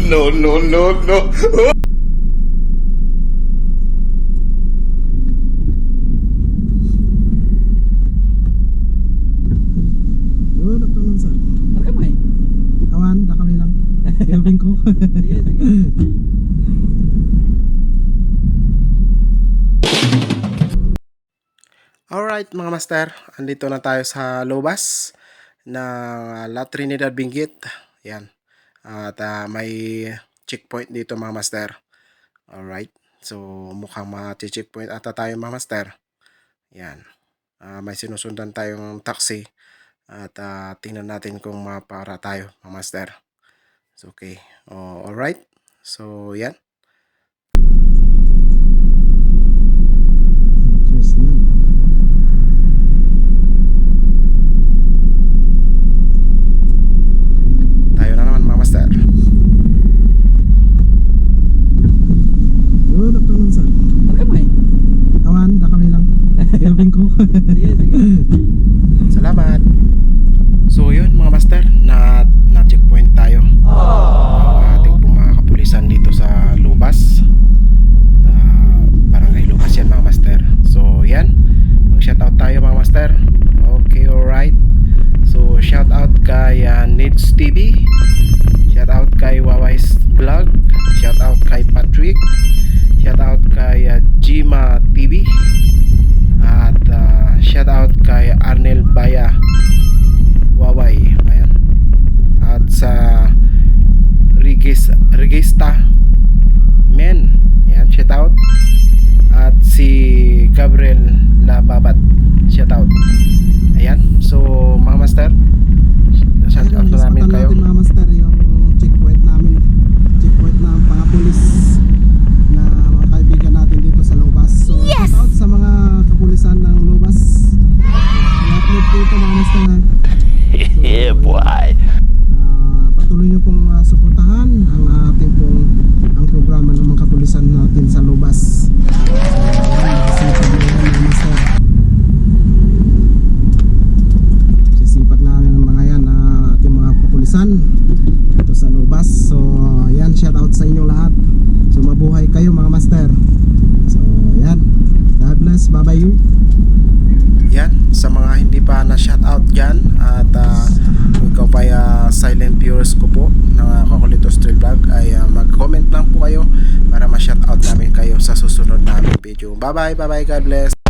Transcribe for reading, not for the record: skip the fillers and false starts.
No, no, no, no. Good afternoon, sir. Marka mo eh. Awan, na kami lang. Helping ko. Sige, sige. Alright mga master, andito na tayo sa lobas ng La Trinidad Benguet. Yan. At may checkpoint dito mga master. Alright. So mukhang ma-checkpoint ata tayo mga master. Yan. May sinusundan tayong taxi. At tingnan natin kung mapara tayo mga master. So, okay. Alright. So yan. Tayo na naman mga master. Good afternoon, sir. Marka mo eh. Awan, na kami lang. Helping ko. Sige, sige. Salamat. So yun mga master, na-checkpoint tayo. Ang ating pong mga kapulisan dito sa Lubas. Barangay Lubas yan mga master. So yan, mag-shoutout tayo mga master. Okay, alright. So shoutout kay Nids TV. Shoutout kay Wawai's Vlog. Shoutout kay Patrick. Shoutout kay Jima TV. At shoutout kay Arnel Baya Waway. Ayan. At sa Regista Men. Ayan, shoutout. At si Gabriel Lababat. Shoutout. Ayan. So mga master, shoutout na namin kayo. Natin mga master yung checkpoint namin. Checkpoint ng mga pulis na mga kaibigan natin dito sa Lobas. So shoutout sa mga kapulisan ng Lobas. I-upload po ito mga master ha. Yeah, boy. Patuloy nyo pong suportahan ang ating pong ang programa ng mga kapulisan natin sa Lobas. Sisipag namin ng mga yan na ating mga kapulisan dito sa Lobas. So yan, shout out sa inyong lahat. So mabuhay kayo mga master. So yan, God bless, bye bye you. Yan, sa mga hindi pa na shoutout dyan. At kung ikaw pa silent viewers ko po ng Kakulito Street Vlog, ay mag-comment lang po kayo para ma-shoutout namin kayo sa susunod namin video. Bye bye, God bless.